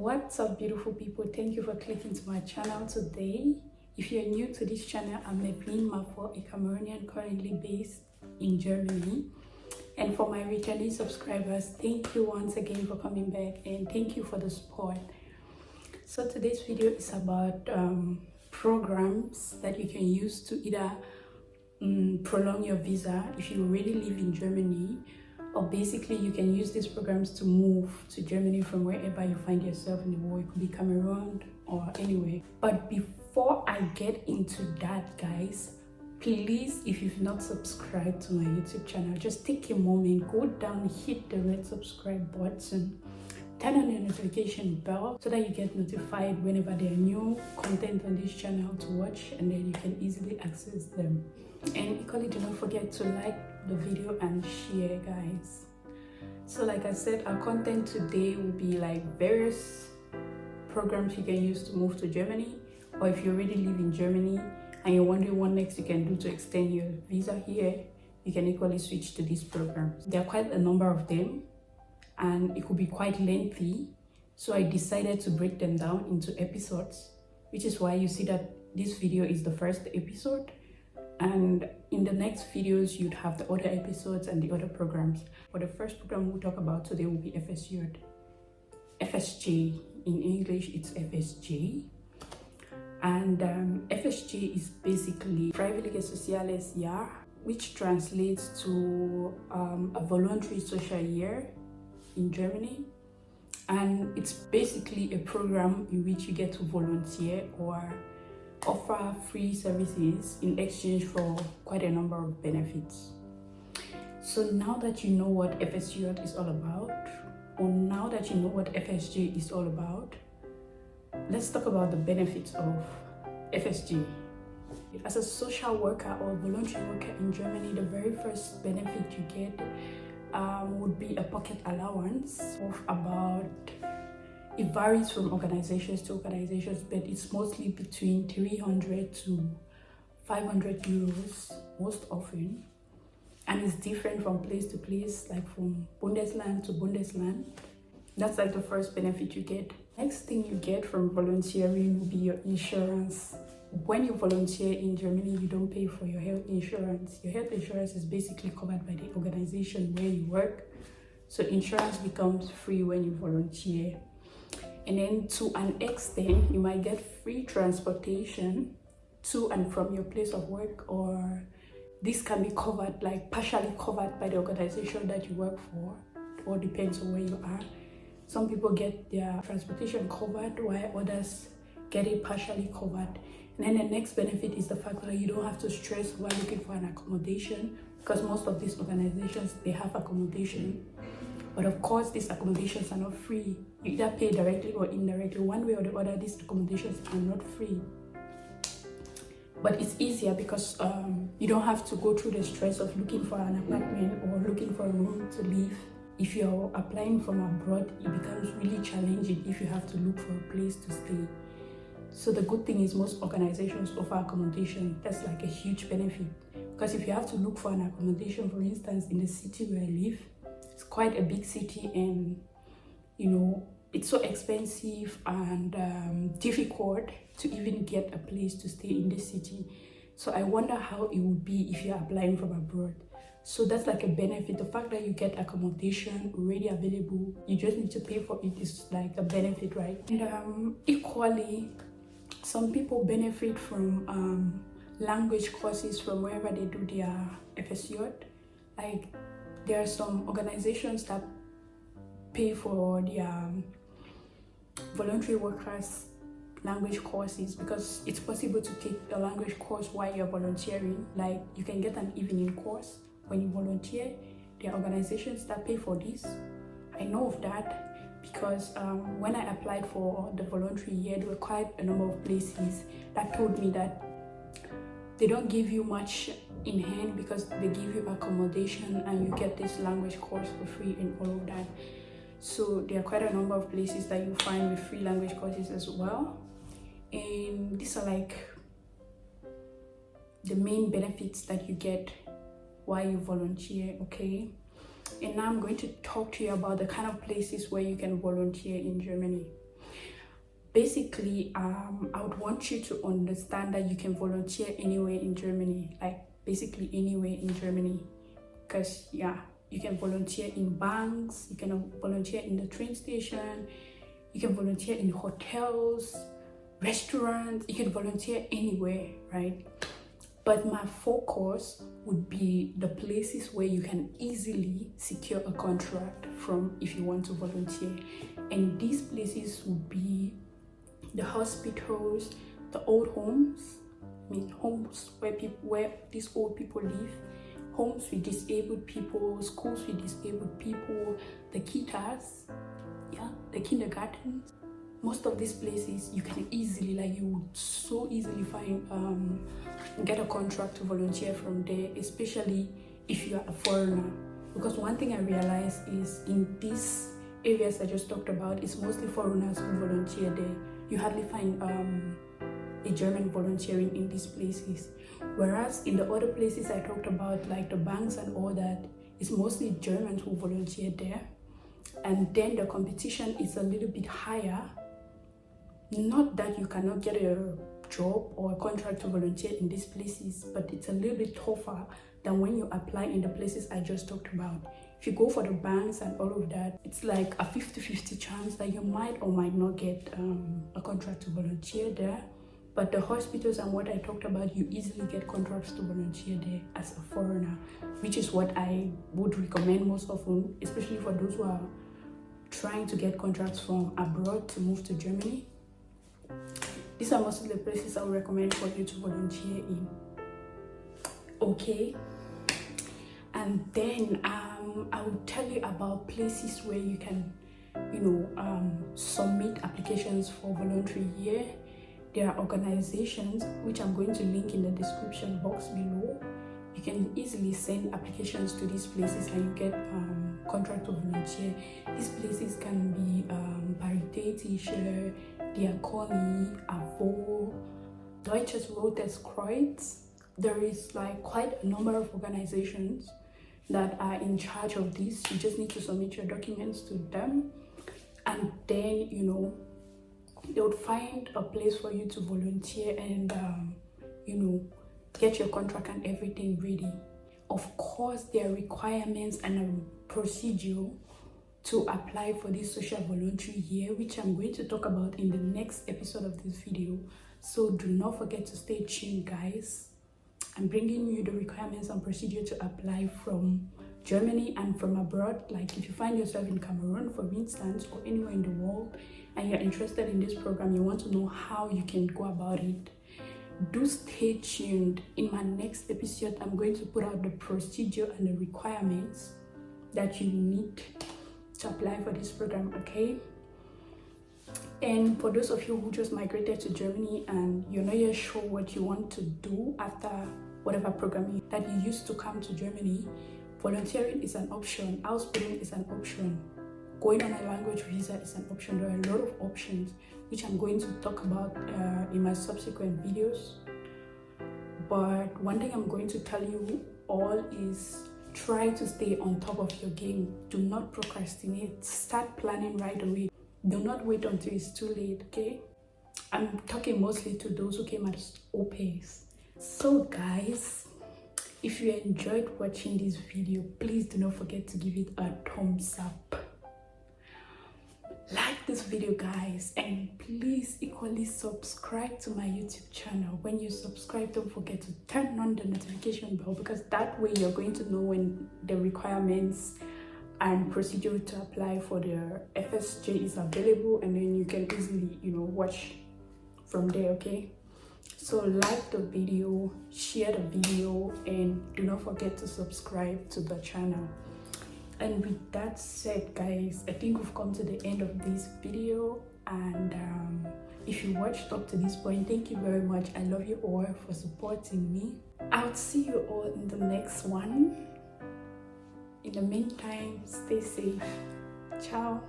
What's up, beautiful people? Thank you for clicking to my channel today. If you're new to this channel, I'm Evelyn Mafo, a Cameroonian currently based in Germany. And for my returning subscribers, thank you once again for coming back and thank you for the support. So today's video is about programs that you can use to either prolong your visa if you already live in Germany, or basically you can use these programs to move to Germany from wherever you find yourself in the world. It could be Cameroon or anywhere. But before I get into that, guys, please, if you've not subscribed to my YouTube channel, just take a moment, go down, hit the red subscribe button, turn on your notification bell so that you get notified whenever there are new content on this channel to watch, and then you can easily access them. And equally, do not forget to like the video and share, guys. So like I said, our content today will be like various programs you can use to move to Germany, or if you already live in Germany and you're wondering what next you can do to extend your visa here, you can equally switch to these programs. There are quite a number of them and it could be quite lengthy, so I decided to break them down into episodes, which is why you see that this video is the first episode, and in the next videos you'd have the other episodes and the other programs. For the first program we'll talk about today will be FSJ. FSJ, in English it's FSJ, and FSJ is basically Freiwilliges Soziales Jahr, which translates to a voluntary social year in Germany. And it's basically a program in which you get to volunteer or offer free services in exchange for quite a number of benefits. So now that you know what FSJ is all about, or now that you know what FSJ is all about, let's talk about the benefits of FSJ. As a social worker or voluntary worker in Germany, the very first benefit you get would be a pocket allowance of about, it varies from organizations to organizations, but it's mostly between 300 to 500 euros most often, and it's different from place to place, like from Bundesland to Bundesland. That's like the first benefit you get. Next thing you get from volunteering will be your insurance. When you volunteer in Germany, you don't pay for your health insurance. Your health insurance is basically covered by the organization where you work, so insurance becomes free when you volunteer. And then to an extent, you might get free transportation to and from your place of work, or this can be covered, like partially covered by the organization that you work for. It all depends on where you are. Some people get their transportation covered while others get it partially covered. And then the next benefit is the fact that you don't have to stress while looking for an accommodation, because most of these organizations, they have accommodation. But of course, these accommodations are not free. You either pay directly or indirectly. One way or the other, these accommodations are not free. But it's easier because you don't have to go through the stress of looking for an apartment or looking for a room to live. If you're applying from abroad, it becomes really challenging if you have to look for a place to stay. So the good thing is most organizations offer accommodation. That's like a huge benefit, because if you have to look for an accommodation, for instance, in the city where I live, it's quite a big city, and you know, it's so expensive and difficult to even get a place to stay in this city. So I wonder how it would be if you're applying from abroad. So that's like a benefit. The fact that you get accommodation already available, you just need to pay for it, is like a benefit, right? And equally, some people benefit from language courses from wherever they do their FSJ. Like, there are some organizations that pay for their voluntary workers language courses, because it's possible to take a language course while you're volunteering. Like, you can get an evening course when you volunteer. There are organizations that pay for this. I know of that because when I applied for the voluntary year, there were quite a number of places that told me that they don't give you much in hand because they give you accommodation and you get this language course for free and all of that. So there are quite a number of places that you find with free language courses as well. And these are like the main benefits that you get while you volunteer, okay? And now I'm going to talk to you about the kind of places where you can volunteer in Germany. basically I would want you to understand that you can volunteer anywhere in Germany, like basically anywhere in Germany, because yeah, you can volunteer in banks, you can volunteer in the train station, you can volunteer in hotels, restaurants, you can volunteer anywhere, right? But my focus would be the places where you can easily secure a contract from if you want to volunteer. And these places would be the hospitals, the old homes, I mean homes where these old people live, homes with disabled people, schools with disabled people, the kitas, yeah, the kindergartens. Most of these places you can easily, like you would so easily find get a contract to volunteer from there, especially if you are a foreigner. Because one thing I realized is in these areas I just talked about, it's mostly foreigners who volunteer there. You hardly find a German volunteering in these places. Whereas in the other places I talked about, like the banks and all that, it's mostly Germans who volunteer there. And then the competition is a little bit higher. Not that you cannot get a job or a contract to volunteer in these places, but it's a little bit tougher than when you apply in the places I just talked about. If you go for the banks and all of that, it's like a 50-50 chance that you might or might not get a contract to volunteer there. But the hospitals and what I talked about, you easily get contracts to volunteer there as a foreigner, which is what I would recommend most often, especially for those who are trying to get contracts from abroad to move to Germany. These are most of the places I would recommend for you to volunteer in. Okay, and then I will tell you about places where you can, submit applications for voluntary year. There are organizations which I'm going to link in the description box below. You can easily send applications to these places and you get contract to volunteer. These places can be Paritätische, Diakonie, AWO, Deutsches Rotes Kreuz. There is like quite a number of organizations that are in charge of this. You just need to submit your documents to them, and then they would find a place for you to volunteer and get your contract and everything ready. Of course, there are requirements and a procedure to apply for this social voluntary year, which I'm going to talk about in the next episode of this video. So do not forget to stay tuned, guys. I'm bringing you the requirements and procedure to apply from Germany and from abroad. Like if you find yourself in Cameroon, for instance, or anywhere in the world, and you're interested in this program, you want to know how you can go about it, do stay tuned. In my next episode, I'm going to put out the procedure and the requirements that you need to apply for this program, okay? And for those of you who just migrated to Germany and you're not yet sure what you want to do after whatever program that you used to come to Germany, volunteering is an option, houseboating is an option, going on a language visa is an option. There are a lot of options which I'm going to talk about in my subsequent videos. But one thing I'm going to tell you all is try to stay on top of your game. Do not procrastinate. Start planning right away. Do not wait until it's too late, okay? I'm talking mostly to those who came as au pairs. So guys, if you enjoyed watching this video, please do not forget to give it a thumbs up. Like this video, guys, and please equally subscribe to my YouTube channel. When you subscribe, don't forget to turn on the notification bell, because that way you're going to know when the requirements and procedure to apply for the FSJ is available, and then you can easily watch from there, okay? So like the video, share the video, and do not forget to subscribe to the channel. And with that said, guys, I think we've come to the end of this video. And if you watched up to this point, thank you very much. I love you all for supporting me. I'll see you all in the next one. In the meantime, stay safe. Ciao.